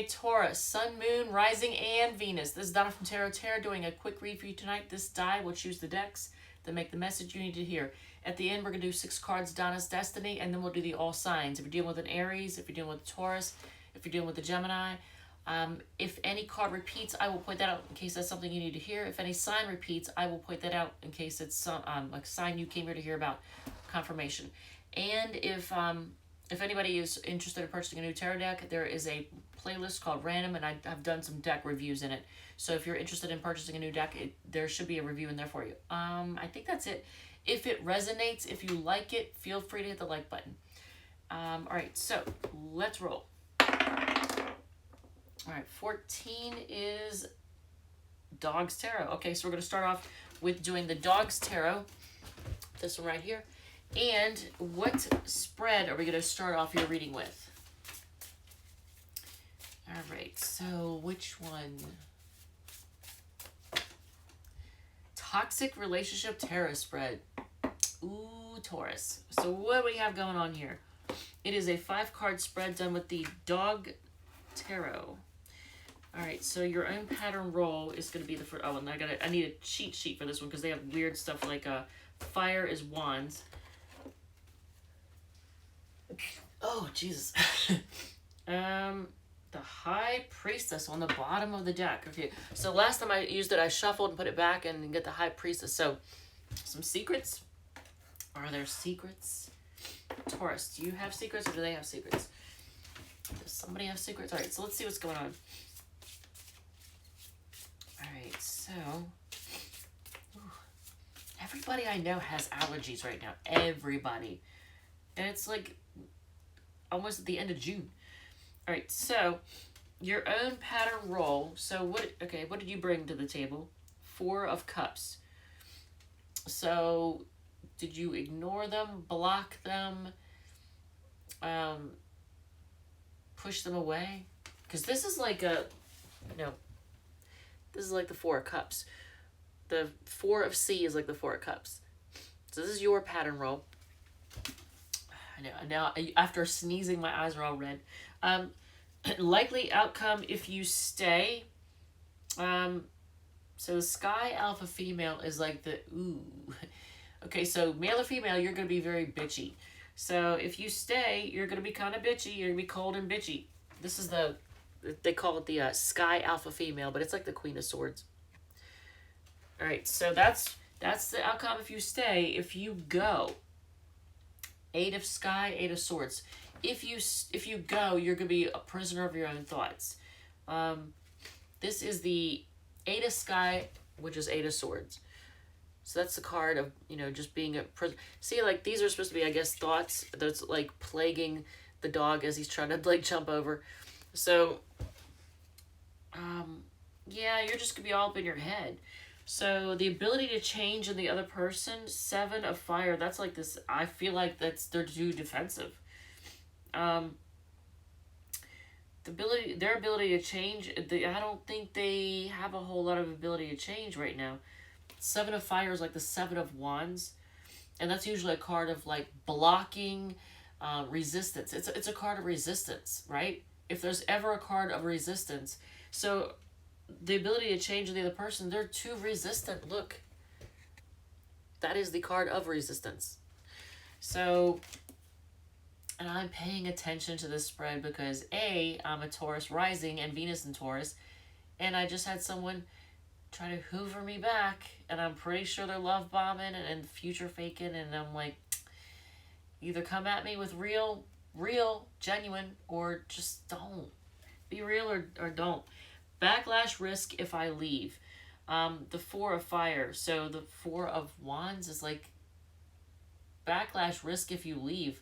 Taurus, Sun, Moon, Rising, and Venus. This is Donna from Tarot Tarot doing a quick read for you tonight. This die will choose the decks that make the message you need to hear. At the end, we're going to do 6 cards, Donna's Destiny, and then we'll do the all signs. If you're dealing with an Aries, if you're dealing with a Taurus, if you're dealing with a Gemini, if any card repeats, I will point that out in case that's something you need to hear. If any sign repeats, I will point that out in case it's some like a sign you came here to hear about, confirmation. And if anybody is interested in purchasing a new tarot deck, there is a playlist called Random, and I've done some deck reviews in it. So if you're interested in purchasing a new deck, there should be a review in there for you. I think that's it. If it resonates, if you like it, feel free to hit the like button. All right, so let's roll. All right, 14 is Dog's Tarot. Okay, so we're going to start off with doing the Dog's Tarot. This one right here. And what spread are we going to start off your reading with? All right, so which one? Toxic Relationship Tarot spread. Ooh, Taurus. So what do we have going on here? It is a 5-card spread done with the Dog Tarot. All right, so your own pattern roll is going to be the first. Oh, and I need a cheat sheet for this one because they have weird stuff like fire is wands. Oh, Jesus. The High Priestess on the bottom of the deck. Okay, so last time I used it, I shuffled and put it back and get the High Priestess. So, some secrets. Are there secrets? Taurus, do you have secrets or do they have secrets? Does somebody have secrets? All right, so let's see what's going on. All right, so everybody I know has allergies right now. Everybody. And it's like almost at the end of June. All right, so your own pattern roll. So what did you bring to the table? 4 of Cups. So did you ignore them, block them, push them away? Because this is like this is like the 4 of Cups. The 4 of C is like the 4 of Cups. So this is your pattern roll. I know. Now, after sneezing, my eyes are all red. Likely outcome if you stay. So the Sky Alpha Female is like the ooh. Okay, so male or female, you're going to be very bitchy. So if you stay, you're going to be kind of bitchy. You're going to be cold and bitchy. This is they call it the Sky Alpha Female, but it's like the Queen of Swords. All right, so that's the outcome if you stay. If you go, 8 of Sky, 8 of Swords. If you go, you're going to be a prisoner of your own thoughts. This is the 8 of Sky, which is 8 of Swords. So that's the card of, just being a prisoner. See, like, these are supposed to be, I guess, thoughts that's, like, plaguing the dog as he's trying to, like, jump over. So, yeah, you're just going to be all up in your head. So the ability to change in the other person, 7 of Fire, that's like this, I feel like they're too defensive. Their ability to change, I don't think they have a whole lot of ability to change right now. 7 of Fire is like the 7 of Wands, and that's usually a card of like blocking, resistance. It's a card of resistance, right? If there's ever a card of resistance, so the ability to change the other person, they're too resistant. Look, that is the card of resistance. So, and I'm paying attention to this spread because I'm a Taurus rising and Venus in Taurus, and I just had someone try to hoover me back, and I'm pretty sure they're love bombing and future faking, and I'm like, either come at me with real, genuine, or just don't. Be real or don't. Backlash risk if I leave. The 4 of Fire. So the 4 of Wands is like backlash risk if you leave.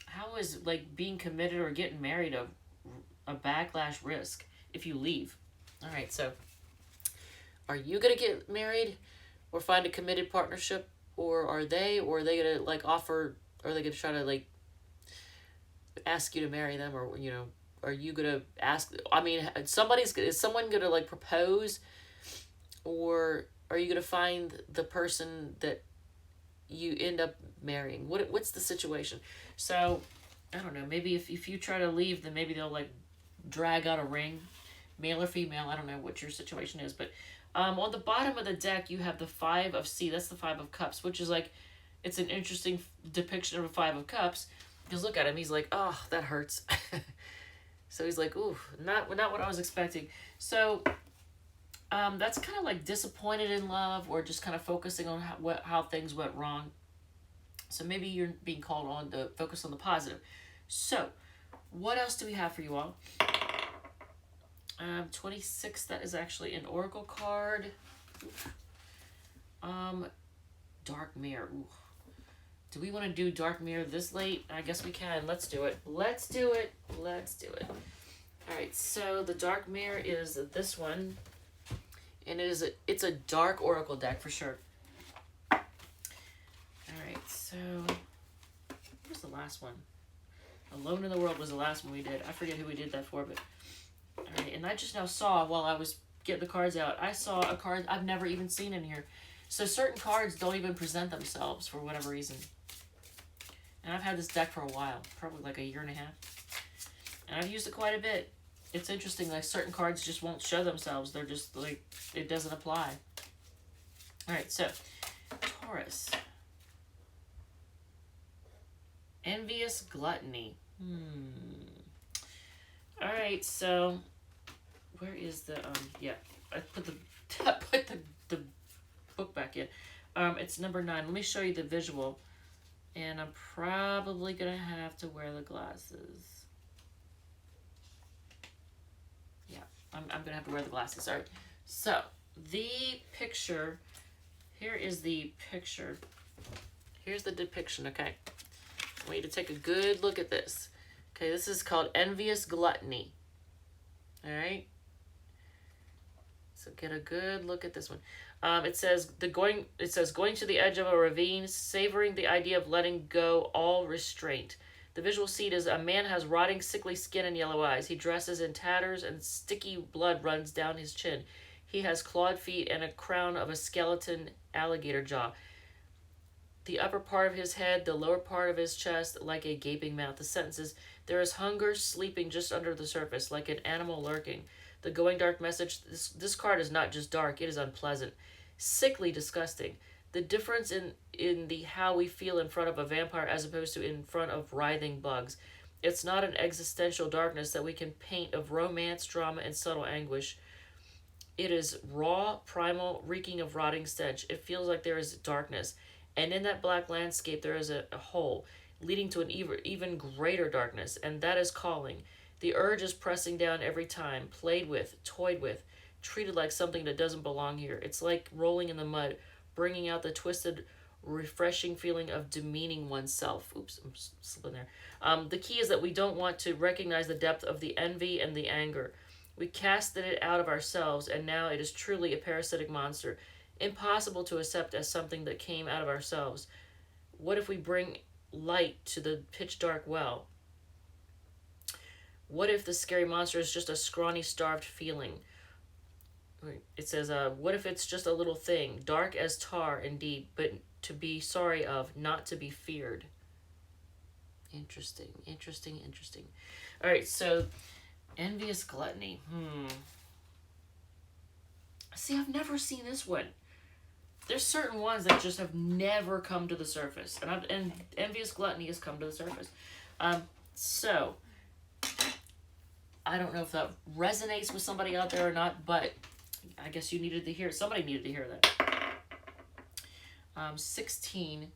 How is like being committed or getting married a backlash risk if you leave? All right, so are you going to get married or find a committed partnership, or are they going to like offer, or are they going to try to like ask you to marry them, or are you going to ask, is someone going to like propose, or are you going to find the person that you end up marrying? What's the situation? So, I don't know, maybe if you try to leave, then maybe they'll like drag out a ring, male or female. I don't know what your situation is, but on the bottom of the deck you have the Five of C. That's the Five of Cups, which is like, it's an interesting depiction of a Five of Cups. Because look at him, he's like, oh, that hurts. So he's like, ooh, not what I was expecting. So that's kind of like disappointed in love, or just kind of focusing on how things went wrong. So maybe you're being called on to focus on the positive. So what else do we have for you all? 26, that is actually an oracle card. Dark Mirror. Ooh. Do we want to do Dark Mirror this late? I guess we can. Let's do it. Let's do it. Let's do it. All right, so the Dark Mirror is this one. And it's a dark oracle deck for sure. All right, so what was the last one? Alone in the World was the last one we did. I forget who we did that for, but all right. And I just now saw, while I was getting the cards out, I saw a card I've never even seen in here. So certain cards don't even present themselves for whatever reason. And I've had this deck for a while, probably like a year and a half. And I've used it quite a bit. It's interesting, like certain cards just won't show themselves. They're just like, it doesn't apply. All right, so Taurus. Envious Gluttony. All right, so where is the, yeah, I put the book back in. It's number 9. Let me show you the visual. And I'm probably going to have to wear the glasses. Yeah, I'm going to have to wear the glasses. All right. So, the picture. Here is the picture. Here's the depiction, okay? I want you to take a good look at this. Okay, this is called Envious Gluttony. All right? So get a good look at this one. It says going to the edge of a ravine, savoring the idea of letting go all restraint. The visual scene is a man has rotting, sickly skin and yellow eyes. He dresses in tatters and sticky blood runs down his chin. He has clawed feet and a crown of a skeleton alligator jaw. The upper part of his head, the lower part of his chest, like a gaping mouth. The sentence is, there is hunger sleeping just under the surface, like an animal lurking. The going dark message, this card is not just dark, it is unpleasant. Sickly disgusting. The difference in the how we feel in front of a vampire as opposed to in front of writhing bugs. It's not an existential darkness that we can paint of romance, drama, and subtle anguish. It is raw, primal, reeking of rotting stench. It feels like there is darkness. And in that black landscape there is a hole, leading to an even greater darkness, and that is calling. The urge is pressing down every time, played with, toyed with, treated like something that doesn't belong here. It's like rolling in the mud, bringing out the twisted, refreshing feeling of demeaning oneself. Oops, I'm slipping there. The key is that we don't want to recognize the depth of the envy and the anger. We casted it out of ourselves, and now it is truly a parasitic monster, impossible to accept as something that came out of ourselves. What if we bring light to the pitch dark well? What if the scary monster is just a scrawny, starved feeling? It says, what if it's just a little thing, dark as tar indeed, but to be sorry of, not to be feared? Interesting, interesting, interesting. All right, so Envious Gluttony. See, I've never seen this one. There's certain ones that just have never come to the surface, and Envious Gluttony has come to the surface. So I don't know if that resonates with somebody out there or not, but I guess you needed to hear it. Somebody needed to hear that. 16,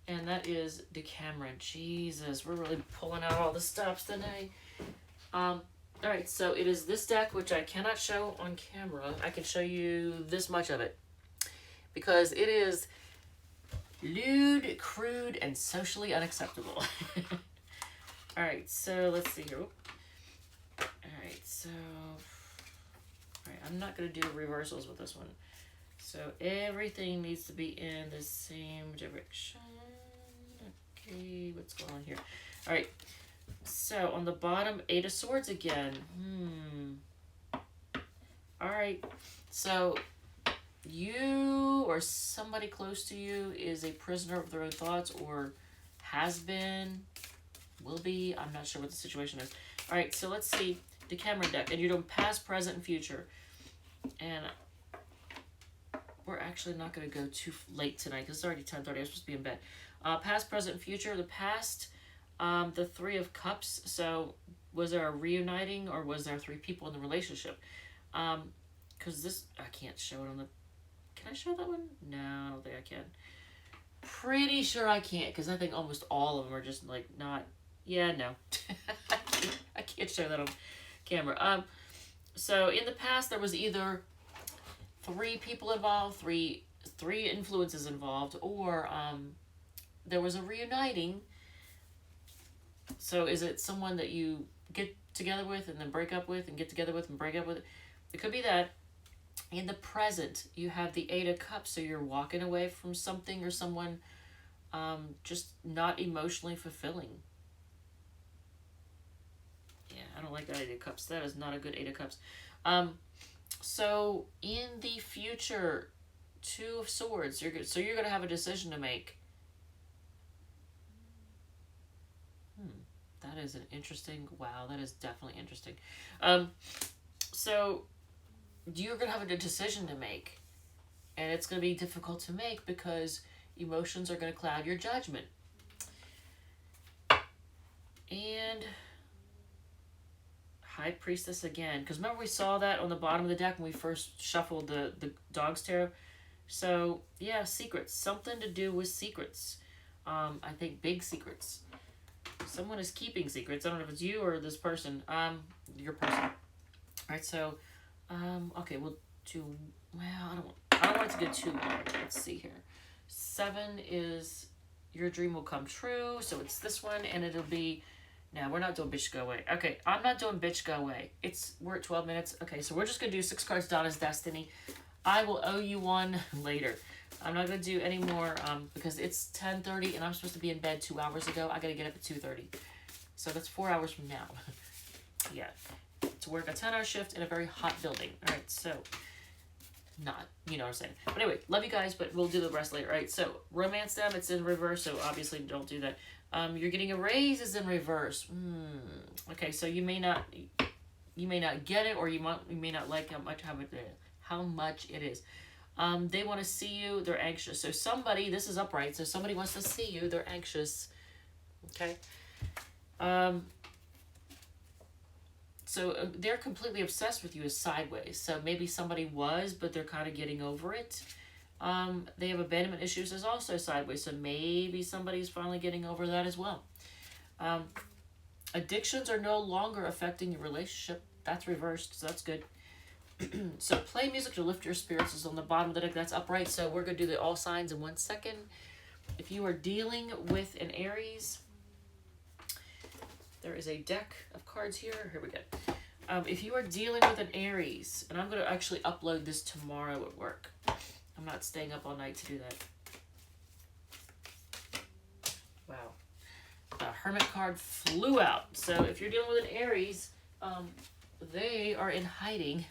and that is Decameron. Jesus, we're really pulling out all the stops today. All right, so it is this deck, which I cannot show on camera. I can show you this much of it, because it is lewd, crude, and socially unacceptable. All right, so let's see here. Alright, so I'm not going to do reversals with this one. So everything needs to be in the same direction. Okay, what's going on here? Alright, so on the bottom, 8 of Swords again. Alright, so you or somebody close to you is a prisoner of their own thoughts, or has been, will be. I'm not sure what the situation is. All right, so let's see. Decameron deck, and you're doing past, present, and future. And we're actually not going to go too late tonight because it's already 10:30. I'm supposed to be in bed. Past, present, and future. The past, the Three of Cups. So was there a reuniting, or was there 3 people in the relationship? Because this, I can't show it on the... Can I show that one? No, I don't think I can. Pretty sure I can't, because I think almost all of them are just like not... Yeah, no. I can't show that on camera. So in the past, there was either 3 people involved, three influences involved, or there was a reuniting. So is it someone that you get together with and then break up with, and get together with and break up with? It could be that. In the present, you have the 8 of Cups, so you're walking away from something or someone just not emotionally fulfilling. Yeah, I don't like that 8 of Cups. That is not a good 8 of Cups. So in the future, 2 of Swords. You're going to have a decision to make. That is an interesting... Wow, that is definitely interesting. So you're going to have a decision to make. And it's going to be difficult to make because emotions are going to cloud your judgment. And High Priestess again. Because remember we saw that on the bottom of the deck when we first shuffled the Dog's Tarot. So, yeah, secrets. Something to do with secrets. I think big secrets. Someone is keeping secrets. I don't know if it's you or this person. Your person. Alright, so, okay, we'll do, well, I don't want it to get too long. Let's see here. 7 is your dream will come true. So it's this one, and it'll be, no, we're not doing bitch go away. Okay, I'm not doing bitch go away. We're at 12 minutes. Okay, so we're just going to do 6 cards, Donna's Destiny. I will owe you one later. I'm not going to do any more because it's 10:30 and I'm supposed to be in bed 2 hours ago. I got to get up at 2:30. So that's 4 hours from now. Yeah. To work a 10-hour shift in a very hot building. All right, so not, you know what I'm saying. But anyway, love you guys, but we'll do the rest later. All right, so romance them, it's in reverse, so obviously don't do that. You're getting a raise is in reverse. Okay, so you may not get it, or you may not like how much it is. They want to see you, they're anxious. So somebody, this is upright, so somebody wants to see you, they're anxious. Okay. So they're completely obsessed with you is sideways. So maybe somebody was, but they're kind of getting over it. They have abandonment issues is also sideways. So maybe somebody's finally getting over that as well. Addictions are no longer affecting your relationship. That's reversed, so that's good. So play music to lift your spirits is on the bottom of the deck. That's upright. So we're going to do the all signs in 1 second. If you are dealing with an Aries, there is a deck of cards here. Here we go. If you are dealing with an Aries, and I'm going to actually upload this tomorrow at work. I'm not staying up all night to do that. Wow. The Hermit card flew out. So if you're dealing with an Aries, they are in hiding.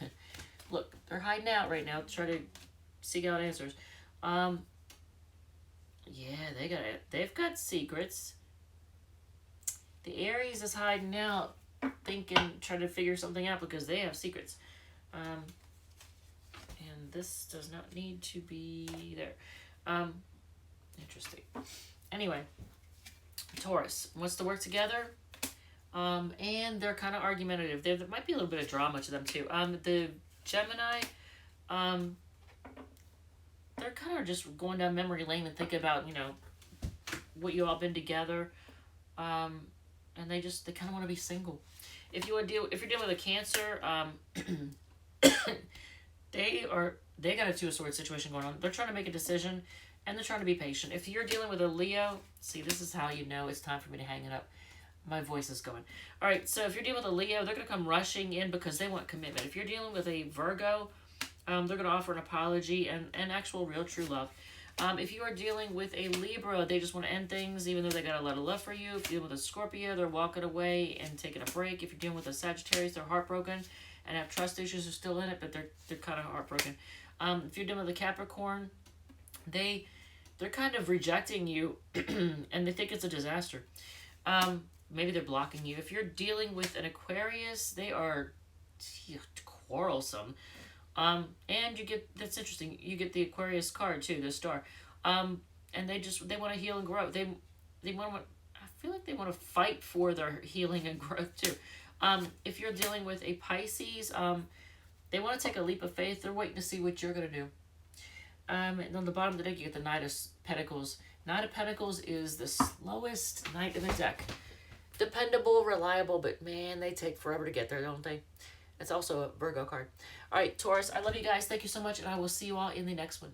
Look, they're hiding out right now to try to seek out answers. Yeah, they've got secrets. The Aries is hiding out, trying to figure something out because they have secrets. And this does not need to be there. Interesting. Anyway, Taurus wants to work together. And they're kind of argumentative. There might be a little bit of drama to them too. The Gemini, they're kind of just going down memory lane and thinking about, what you all been together. And they kind of want to be single. If you're dealing with a Cancer, they got a 2 of Swords situation going on. They're trying to make a decision, and they're trying to be patient. If you're dealing with a Leo, see, this is how you know it's time for me to hang it up. My voice is going. All right, so if you're dealing with a Leo, they're going to come rushing in because they want commitment. If you're dealing with a Virgo, they're going to offer an apology and actual real true love. If you are dealing with a Libra, they just want to end things even though they got a lot of love for you. If you're dealing with a Scorpio, they're walking away and taking a break. If you're dealing with a Sagittarius, they're heartbroken and have trust issues are still in it, but they're kind of heartbroken. If you're dealing with a Capricorn, they're kind of rejecting you and they think it's a disaster. maybe they're blocking you. If you're dealing with an Aquarius, they are quarrelsome. And you get, that's interesting, you get the Aquarius card too, the star. And they want to heal and grow. They want to, I feel like they want to fight for their healing and growth too. If you're dealing with a Pisces, they want to take a leap of faith. They're waiting to see what you're going to do. And on the bottom of the deck, you get the Knight of Pentacles. Knight of Pentacles is the slowest knight in the deck. Dependable, reliable, but man, they take forever to get there, don't they? It's also a Virgo card. All right, Taurus, I love you guys. Thank you so much, and I will see you all in the next one.